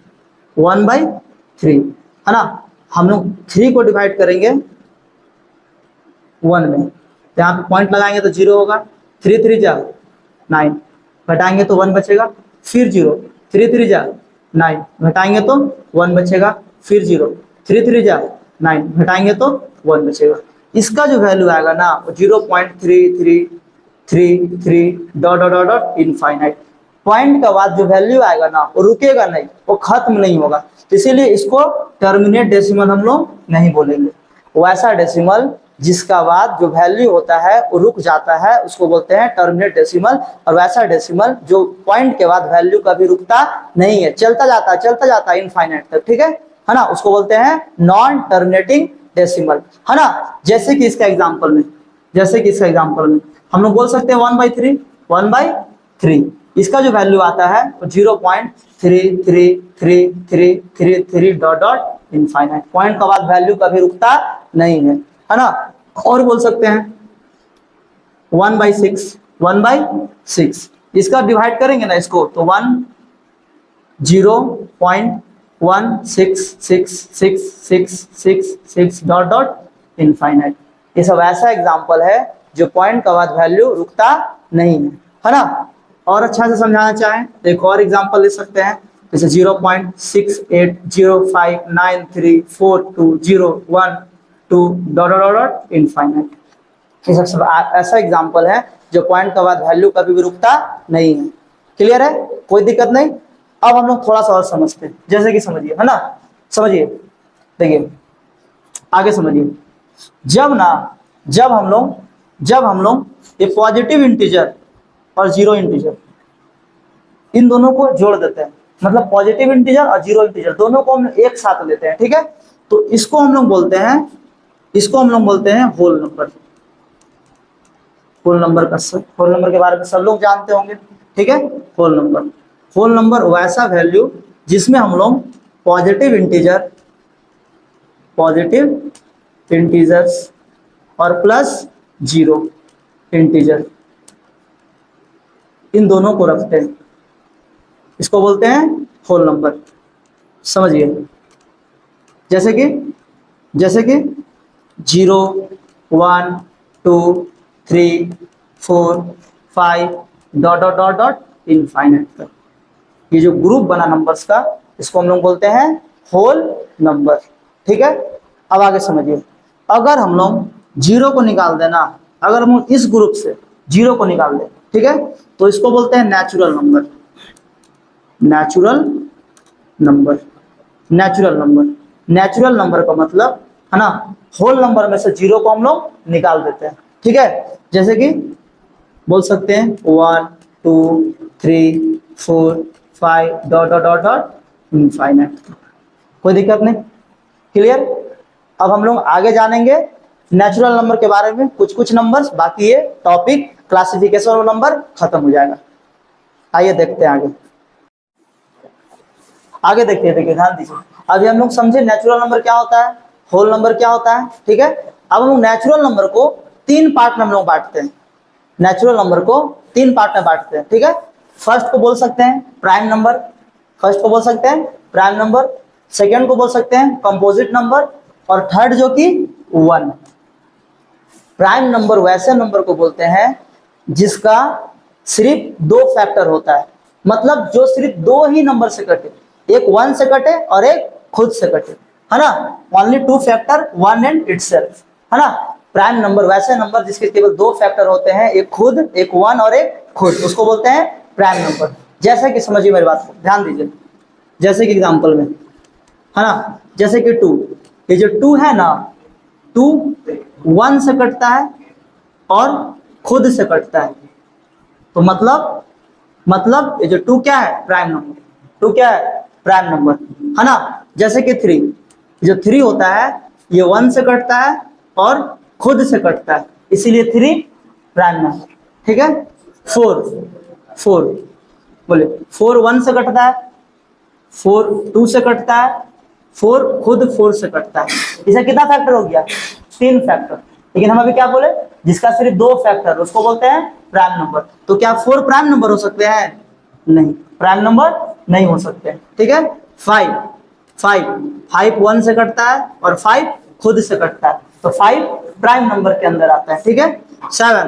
1/3 है ना, हम लोग 3 को डिवाइड करेंगे 1 में, यहाँ पे पॉइंट लगाएंगे तो 0 होगा, 3 3 जा 9, घटाएंगे तो 1 बचेगा, फिर 0, 3 3 जा 9, घटाएंगे तो 1 बचेगा, फिर 0, 3 3 जा 9, घटाएंगे तो 1 बचेगा। इसका जो वैल्यू आएगा ना वो 0.3333 dot dot dot dot infinite. Point के बाद जो वैल्यू आएगा ना वो रुकेगा नहीं, वो खत्म नहीं होगा, तो इसीलिए इसको टर्मिनेट डेसिमल हम लोग नहीं बोलेंगे। वैसा डेसिमल जिसका बाद जो वैल्यू होता है वो रुक जाता है उसको बोलते हैं टर्मिनेट डेसिमल, और वैसा डेसिमल जो पॉइंट के बाद वैल्यू कभी रुकता नहीं है, चलता जाता है इनफाइनाइट तक। ठीक है ना, उसको बोलते हैं नॉन टर्मिनेटिंग डेसिमल, है ना। जैसे कि इसका एग्जांपल में हम लोग बोल सकते हैं 1/3, इसका जो वैल्यू आता है वो 0.333333 डॉट डॉट इनफाइनाइट। पॉइंट के बाद वैल्यू कभी रुकता नहीं है ना। और बोल सकते हैं 1/6, इसका डिवाइड करेंगे ना इसको तो 0.16666666 डॉट डॉट इनफाइनाइट। ये सब ऐसा एग्जांपल है जो पॉइंट के बाद वैल्यू रुकता नहीं है ना। और अच्छा से समझाना चाहें तो एक और एग्जांपल ले सकते हैं, जैसे 0.6805934201 डॉट डॉट डॉट इनफाइनाइट। ये सब ऐसा एग्जांपल है जो पॉइंट के बाद वैल्यू कभी भी रुकता नहीं है। क्लियर है, कोई दिक्कत नहीं। अब हम लोग थोड़ा सा और समझते हैं, जैसे कि समझिए, है ना, समझिए, देखिए आगे समझिए। जब हम लोग ये पॉजिटिव इंटीजर और जीरो इंटीजर इन दोनों को जोड़ देते हैं, मतलब पॉजिटिव इंटीजर और जीरो इंटीजर दोनों को हम एक साथ लेते हैं, ठीक है, तो इसको हम लोग बोलते हैं होल नंबर। होल नंबर के बारे में सब लोग जानते होंगे, ठीक है। होल नंबर वैसा वैल्यू जिसमें हम लोग पॉजिटिव इंटीजर्स और प्लस जीरो इंटीजर इन दोनों को रखते हैं, इसको बोलते हैं होल नंबर। समझिए, जैसे कि 0 1 2 3 4 5 dot dot dot dot infinite तक, ये जो ग्रुप बना नंबर्स का इसको हम लोग बोलते हैं होल नंबर, ठीक है। अब आगे समझिए, अगर हम लोग जीरो को निकाल देना, अगर हम इस ग्रुप से जीरो को निकाल दें, ठीक है, तो इसको बोलते हैं नेचुरल नंबर का मतलब है ना, होल नंबर में से जीरो को हम लोग निकाल देते हैं, ठीक है। जैसे कि बोल सकते हैं 1 2 3 4 5 dot dot dot dot infinite, कोई दिक्कत नहीं। क्लियर। अब हम लोग आगे जानेंगे नेचुरल नंबर के बारे में, कुछ नंबर्स, बाकी ये टॉपिक क्लासिफिकेशन ऑफ नंबर खत्म हो जाएगा। आइए देखते हैं आगे देखिए ध्यान दीजिए। अभी हम लोग समझे नेचुरल नंबर क्या होता है, होल नंबर क्या होता है, ठीक है। अब हम लोग नेचुरल नंबर को 3 पार्ट में हम लोग बांटते हैं, ठीक है। फर्स्ट को बोल सकते हैं प्राइम नंबर, सेकेंड को बोल सकते हैं कंपोजिट नंबर, और थर्ड जो कि 1। प्राइम नंबर वैसे नंबर को बोलते हैं जिसका सिर्फ 2 फैक्टर होता है, मतलब जो सिर्फ 2 ही नंबर से कटे, एक 1 से कटे और एक खुद से कटे, है ना। ओनली 2 फैक्टर 1 एंड इटसेल्फ, है ना। प्राइम नंबर वैसे नंबर जिसके केवल 2 फैक्टर होते हैं, एक खुद, एक 1 और एक खुद, उसको बोलते हैं प्राइम नंबर। जैसे कि समझिए मेरी बात को, ध्यान दीजिए, जैसे कि एग्जांपल में, है ना, जैसे कि 2, ये जो 2 है ना, 2 1 से कटता है और खुद से कटता है, तो मतलब ये जो 2 क्या है, प्राइम नंबर, है ना। जैसे कि 3, जो 3 होता है ये 1 से कटता है और खुद से कटता है, इसीलिए 3 प्राइम नंबर, ठीक है। 4 बोले 4 1 से कटता है, 4 2 से कटता है, 4 खुद 4 से कटता है, इसे कितना फैक्टर हो गया, 3 फैक्टर, लेकिन हम अभी क्या बोले, जिसका सिर्फ 2 फैक्टर उसको बोलते हैं प्राइम नंबर। तो क्या 4 प्राइम नंबर हो सकते हैं? नहीं, प्राइम नंबर नहीं हो सकते। ठीक है, 5 1 से कटता है और 5 खुद से कटता है, तो 5 प्राइम नंबर के अंदर आता है। ठीक है, 7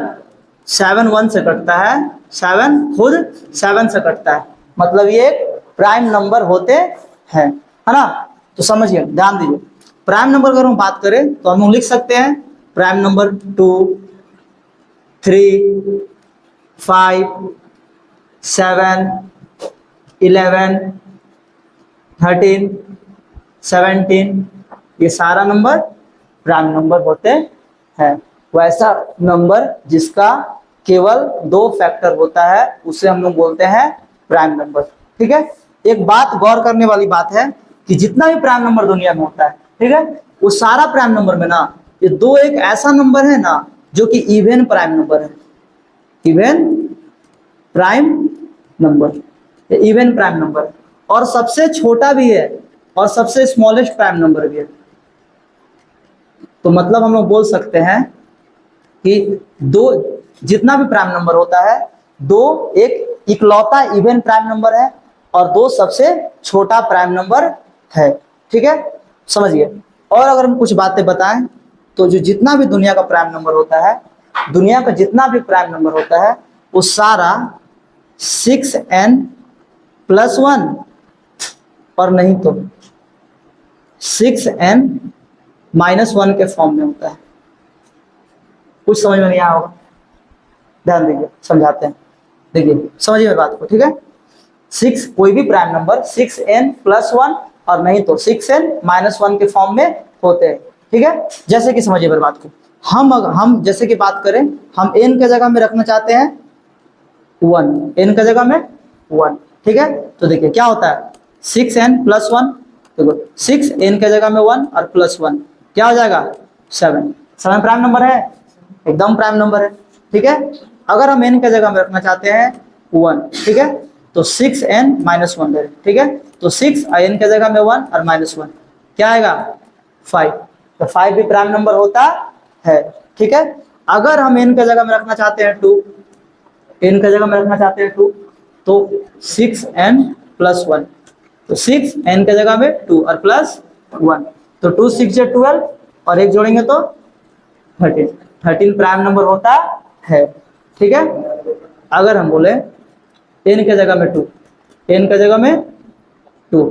1 से कटता है, 7 खुद 7 से कटता है, मतलब ये एक प्राइम नंबर होते हैं, है ना। तो समझिए, ध्यान दीजिए, प्राइम नंबर अगर हम बात करें तो हम लिख सकते हैं प्राइम नंबर 2 3 5 7 11 13 17, ये सारा नंबर प्राइम नंबर होते हैं। वैसा नंबर जिसका केवल 2 फैक्टर होता है उसे हम लोग बोलते हैं प्राइम नंबर। ठीक है, एक बात गौर करने वाली बात है कि जितना भी प्राइम नंबर दुनिया में होता है, ठीक है, वो सारा प्राइम नंबर में ना ये 2 एक ऐसा नंबर है ना जो कि इवन प्राइम नंबर है, even prime number, even prime number, और सबसे छोटा भी है और सबसे स्मॉलेस्ट प्राइम नंबर भी है। तो मतलब हम लोग बोल सकते हैं कि 2 जितना भी प्राइम नंबर होता है, 2 एक इकलौता इवन प्राइम नंबर है और 2 सबसे छोटा प्राइम नंबर है। ठीक है, समझिए। और अगर हम कुछ बातें बताएं तो जो जितना भी दुनिया का प्राइम नंबर होता है, दुनिया का जितना भी प्राइम नंबर होता है वो सारा 6n+1 और नहीं तो 6n-1 के फॉर्म में होता है। कुछ समझ में नहीं आया होगा, ध्यान दीजिए, समझाते हैं। देखिए, समझिए मेरी बात को। ठीक है, 6 कोई भी प्राइम नंबर 6n+1 और नहीं तो 6n-1 के फॉर्म में होते हैं। ठीक है, जैसे कि समझिए मेरी बात को, हम जैसे कि बात करें, हम n के जगह में रखना चाहते हैं 1, n के जगह में 1। ठीक है, तो देखिए क्या होता है 6n+1, देखो 6n के जगह में 1 और +1 क्या हो जाएगा 7। 7 प्राइम नंबर है, एकदम प्राइम नंबर है। ठीक है, अगर हम n के जगह में रखना चाहते हैं 1, ठीक है, तो 6n-1 ले। ठीक है, तो 6 n के जगह में 1 और -1 क्या आएगा 5, तो 5 भी प्राइम नंबर होता है। ठीक है, अगर हम n के जगह में रखना चाहते हैं 2, n के जगह में रखना चाहते हैं 2, तो 6n+1, तो 6n के जगह में 2 और +1, तो 2 6 12 और 1 जोड़ेंगे तो 13 प्राइम नंबर होता है। ठीक है, अगर हम बोले n के जगह में 2, n के जगह में 2,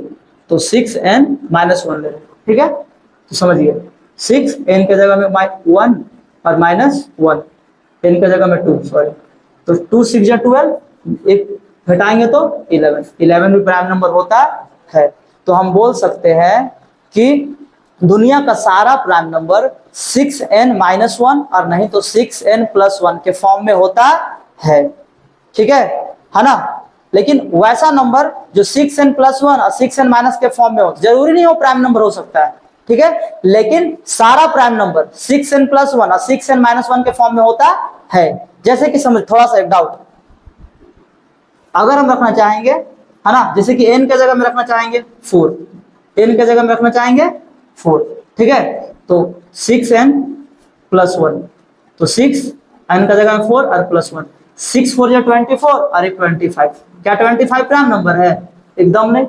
तो 6n-1 ले रहे। ठीक है, तो समझिए 6n के जगह में 1 और -1, n के जगह में 2, सॉरी, तो 2 6 12, एक घटाएंगे तो 11 भी प्राइम नंबर होता है। तो हम बोल सकते हैं कि दुनिया का सारा प्राइम नंबर 6n-1 और नहीं तो 6n+1 के फॉर्म में होता है। ठीक है ना। लेकिन वैसा नंबर जो 6n+1 और 6n- के फॉर्म में हो, जरूरी नहीं हो प्राइम नंबर हो सकता है। ठीक है, लेकिन सारा प्राइम नंबर 6n+1 और 6n-1 के फॉर्म में होता है। जैसे कि समझ, थोड़ा सा एक डाउट, अगर हम रखना चाहेंगे, है ना, जैसे कि n के जगह में रखना चाहेंगे 4, n के जगह में रखना चाहेंगे 4, ठीक है, तो 6n+1, तो 6n का जगह में 4 और +1, 6 4 24 और एक 25, क्या 25 प्राइम नंबर है? एकदम नहीं।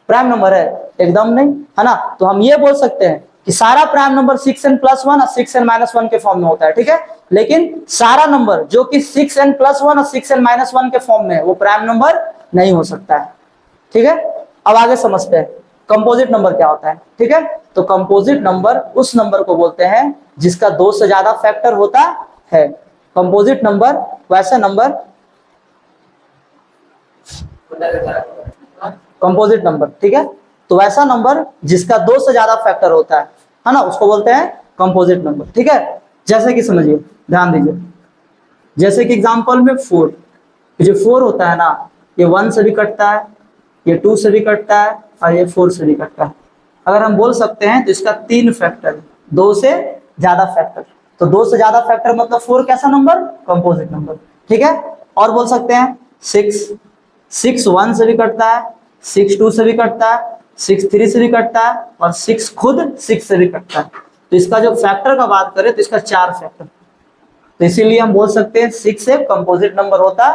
प्राइम नंबर है? एकदम नहीं, है ना। तो हम ये बोल सकते हैं कि सारा प्राइम नंबर 6n+1 और 6n-1 के फॉर्म में होता है। ठीक है, लेकिन सारा नंबर जो कि 6n+1 और 6n-1 के फॉर्म में है वो प्राइम नंबर नहीं हो सकता है। ठीक है, अब आगे समझते हैं कंपोजिट नंबर क्या होता है। ठीक है, तो कंपोजिट नंबर उस नंबर को बोलते हैं जिसका 2 से ज्यादा फैक्टर होता है। कंपोजिट नंबर वैसा नंबर, कंपोजिट नंबर, ठीक है, तो वैसा नंबर जिसका 2 से ज्यादा फैक्टर होता है ना, उसको बोलते हैं कंपोजिट नंबर। ठीक है, जैसे कि समझिए, ध्यान दीजिए, जैसे कि एग्जांपल में 4, जो 4 होता है ना, ये 1 से भी कटता है, ये 2 से भी कटता है और ये 4 से भी कटता है। अगर हम बोल सकते हैं तो इसका 3 फैक्टर, 2 से ज्यादा फैक्टर, तो 2 से ज्यादा फैक्टर मतलब 4 कैसा नंबर? Composite number. ठीक है, और बोल सकते हैं 6 1 से भी कटता है, 6 2 से भी कटता है, 6 3 से भी कटता है और 6 खुद 6 से भी कटता है। तो इसका जो फैक्टर का बात करें तो इसका 4 फैक्टर, तो इसीलिए हम बोल सकते हैं 6 एक कंपोजिट नंबर होता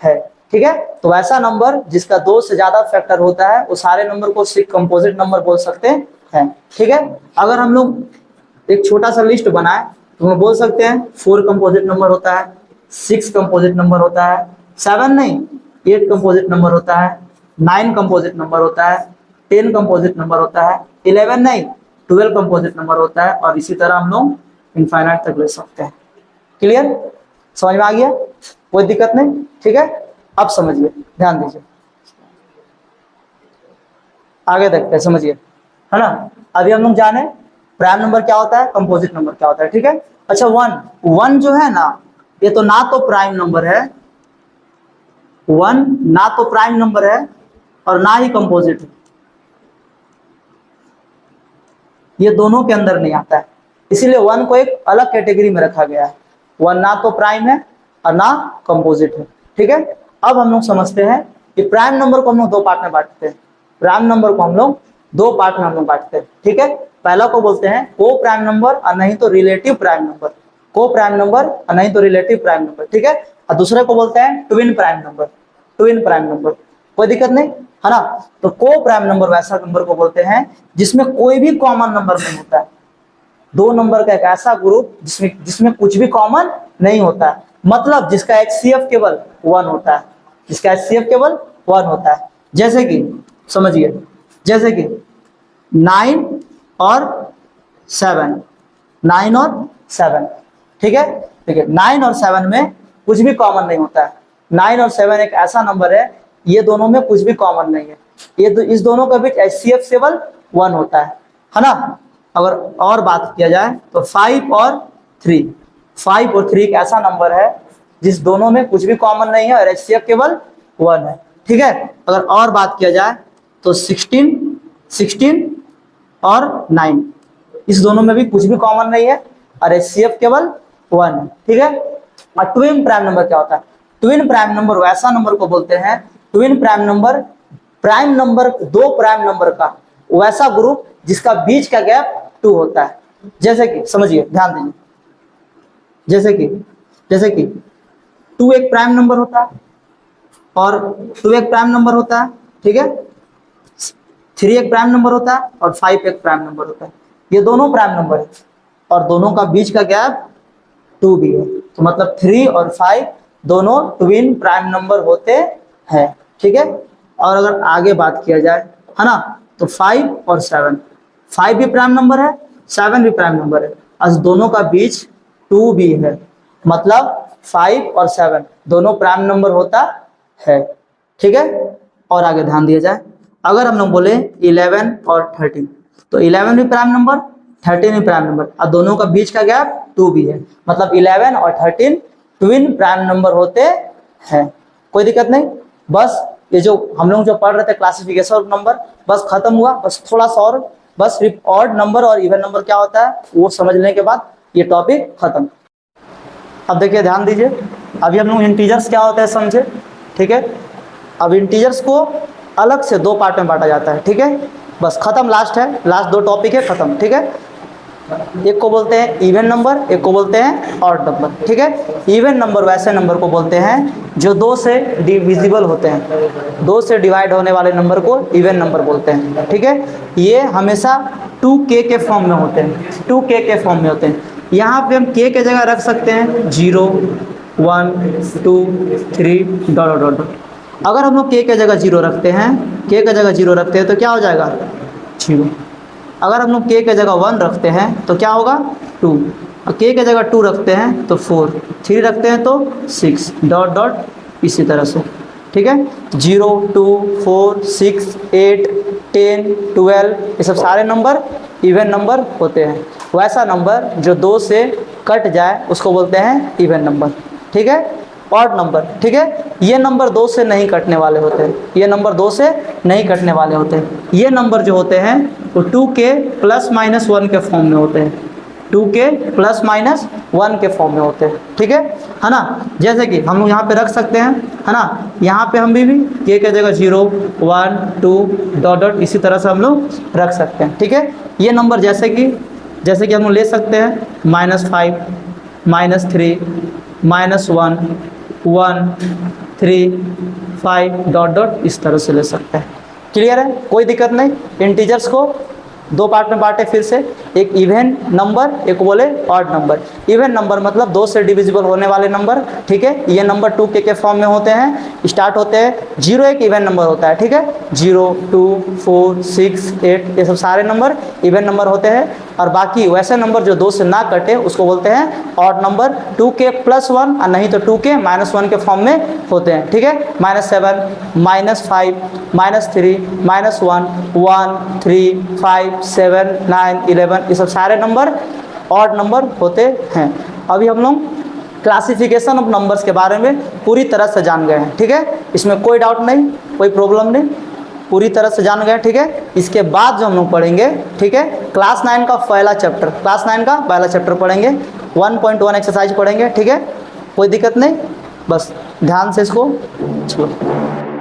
है। ठीक है, तो वैसा नंबर जिसका 2 से ज्यादा फैक्टर होता है वो सारे नंबर को 6 कंपोजिट नंबर बोल सकते हैं। ठीक है, अगर हम लोग एक छोटा सा लिस्ट बनाए तो हम बोल सकते हैं 4 कंपोजिट नंबर होता है, 6 कंपोजिट नंबर होता है, 7 नहीं 8 कंपोजिट नंबर होता है, 9 कंपोजिट नंबर होता है, 10 कंपोजिट नंबर होता है, 11 नहीं 12 कंपोजिट नंबर होता है, और इसी तरह हम लोग इनफाइनाइट तक ले सकते हैं। क्लियर, समझ में आ गया, कोई दिक्कत नहीं। ठीक है, अब समझिए, ध्यान दीजिए, आगे देखते हैं, समझिए, है ना। अभी हम लोग जाने प्राइम नंबर क्या होता है, कंपोजिट नंबर क्या होता है। ठीक है, अच्छा 1 जो है ना, ये तो ना तो प्राइम नंबर है, 1 ना तो प्राइम नंबर है और ना ही कंपोजिट है, ये दोनों के अंदर नहीं आता है, इसीलिए 1 को एक अलग कैटेगरी में रखा गया है। 1 ना तो प्राइम है और ना कंपोजिट है। ठीक है, अब हम लोग समझते हैं कि प्राइम नंबर को हम लोग 2 पार्ट में बांटते हैं। प्राइम नंबर को हम लोग 2 पार्ट में हम लोग बांटते हैं। ठीक है, पहला को बोलते हैं को प्राइम नंबर और नहीं तो रिलेटिव प्राइम नंबर, को प्राइम नंबर और नहीं तो रिलेटिव प्राइम नंबर। ठीक है, और दूसरे को बोलते हैं twin prime number, twin prime number, कोई दिक्कत नहीं, है ना। तो को प्राइम नंबर वैसा नंबर को बोलते हैं जिसमें कोई भी कॉमन नंबर नहीं होता है, 2 नंबर का एक ऐसा ग्रुप जिसमें कुछ भी कॉमन नहीं होता है, मतलब जिसका HCF केवल 1 होता है, जिसका HCF केवल 1 होता है। जैसे कि समझिए, जैसे कि 9 और 7, 9 और 7, ठीक है, देखिए 9 और 7 में कुछ भी कॉमन नहीं होता है। 9 और 7 एक ऐसा नंबर है, ये दोनों में कुछ भी कॉमन नहीं है, इस दोनों के बीच HCF केवल 1 होता है ना। अगर और बात किया जाए तो 5 और 3, 5 और 3 एक ऐसा नंबर है जिस दोनों में कुछ भी कॉमन नहीं है और HCF केवल 1 है। ठीक है, अगर और बात किया जाए तो 16 और 9, इस दोनों में भी कुछ भी कॉमन नहीं है और HCF केवल 1 है। ठीक है, और ट्विन प्राइम नंबर क्या होता है, ट्विन प्राइम नंबर वैसा नंबर को बोलते हैं, twin prime number 2 prime number का वैसा ग्रुप जिसका बीच का गैप 2 होता है। जैसे कि समझिए, ध्यान दीजिए, जैसे कि 2 एक प्राइम नंबर होता है और 2 एक प्राइम नंबर होता है। ठीक है, 3 एक प्राइम नंबर होता है और 5 एक प्राइम नंबर होता है, ये दोनों प्राइम नंबर है और दोनों का बीच का गैप 2 भी है, तो मतलब 3 और 5 दोनों ट्विन प्राइम नंबर होते हैं। ठीक है, और अगर आगे बात किया जाए, है ना, तो 5 और 7, 5 भी प्राइम नंबर है, 7 भी प्राइम नंबर है, और दोनों का बीच 2 भी है, मतलब 5 और 7 दोनों प्राइम नंबर होता है। ठीक है, और आगे ध्यान दिया जाए, अगर हम लोग बोले 11 और 13, तो 11 भी प्राइम नंबर, 13 भी प्राइम नंबर, और दोनों का बीच का गैप 2 भी है, मतलब 11 और 13 ट्विन प्राइम नंबर होते हैं। कोई दिक्कत नहीं, बस ये जो हम लोग जो पढ़ रहे थे क्लासिफिकेशन ऑफ नंबर बस खत्म हुआ, बस थोड़ा सा और, बस सिर्फ ऑड नंबर और इवन नंबर क्या होता है वो समझने के बाद ये टॉपिक खत्म। अब देखिए, ध्यान दीजिए, अभी हम लोग इंटीजर्स क्या होता है समझे। ठीक है, अब इंटीजर्स को अलग से 2 पार्ट में बांटा जाता है। ठीक है, बस खत्म, लास्ट है, लास्ट 2 टॉपिक है, खत्म। ठीक है, एक को बोलते हैं इवन नंबर, एक को बोलते हैं ऑड नंबर। ठीक है, इवन नंबर वैसे नंबर को बोलते हैं जो 2 से डिविजिबल होते हैं, 2 से डिवाइड होने वाले नंबर को इवन नंबर बोलते हैं। ठीक है, ये हमेशा 2k के फॉर्म में होते हैं, 2k के फॉर्म में होते हैं। यहाँ पे हम k के जगह रख सकते हैं 0, 1, 2, 3 डॉट डॉट डॉट। अगर हम लोग k के जगह 0 रखते हैं, k के जगह 0 रखते हैं तो क्या हो जाएगा 0। अगर हम लोग k के जगह 1 रखते हैं तो क्या होगा 2, और k के जगह 2 रखते हैं तो 4, 3 रखते हैं तो 6 डॉट डॉट इसी तरह से। ठीक है, 0, 2, 4, 6, 8, 10, 12 ये सब सारे नंबर इवन नंबर होते हैं। वैसा नंबर जो 2 से कट जाए उसको बोलते हैं इवन नंबर। ठीक है, ऑड नंबर, ठीक है, ये नंबर 2 से नहीं कटने वाले होते हैं, ये नंबर 2 से नहीं कटने वाले होते हैं। ये नंबर जो होते हैं वो 2k प्लस माइनस 1 के फॉर्म में होते हैं, 2k प्लस माइनस 1 के फॉर्म में होते हैं। ठीक है ना, जैसे कि हम लोग यहाँ पे रख सकते हैं, है ना, यहाँ पे हम भी k के जगह 0, 1, 2 डॉट डॉट इसी तरह से हम लोग रख सकते हैं। ठीक है, ये नंबर जैसे कि जैसे कि हम ले सकते हैं -5, -3, -1, 1, 3, 5 डॉट डॉट इस तरह से ले सकते हैं। क्लियर है, कोई दिक्कत नहीं। इंटीजर्स को दो पार्ट में बांटे फिर से, एक इवन नंबर, एक बोले ऑड नंबर। इवन नंबर मतलब 2 से डिविजिबल होने वाले नंबर, ठीक है। ये नंबर 2 के फॉर्म में होते हैं, स्टार्ट होते हैं 0, एक इवन नंबर होता है, ठीक है। 0, 2, 4, 6, 8 ये सब सारे नंबर इवन नंबर होते हैं। और बाकी वैसे नंबर जो 2 से ना कटे उसको बोलते हैं ऑड नंबर, 2k + 1 और नहीं तो 2k - 1 के फॉर्म में होते हैं, ठीक है। -7, -5, -3, -1, 1, 3, 5, 7, 9, 11 ये सब सारे नंबर ऑड नंबर होते हैं। अभी हम लोग क्लासिफिकेशन ऑफ नंबर्स के बारे में पूरी तरह से जान गए हैं, ठीक है। इसमें कोई डाउट नहीं, कोई प्रॉब्लम नहीं, पूरी तरह से जान गए, ठीक है। इसके बाद जो हम लोग पढ़ेंगे, ठीक है, क्लास 9 का पहला चैप्टर, क्लास 9 का पहला चैप्टर पढ़ेंगे, 1.1 एक्सरसाइज पढ़ेंगे, ठीक है। कोई दिक्कत नहीं, बस ध्यान से इसको चलो।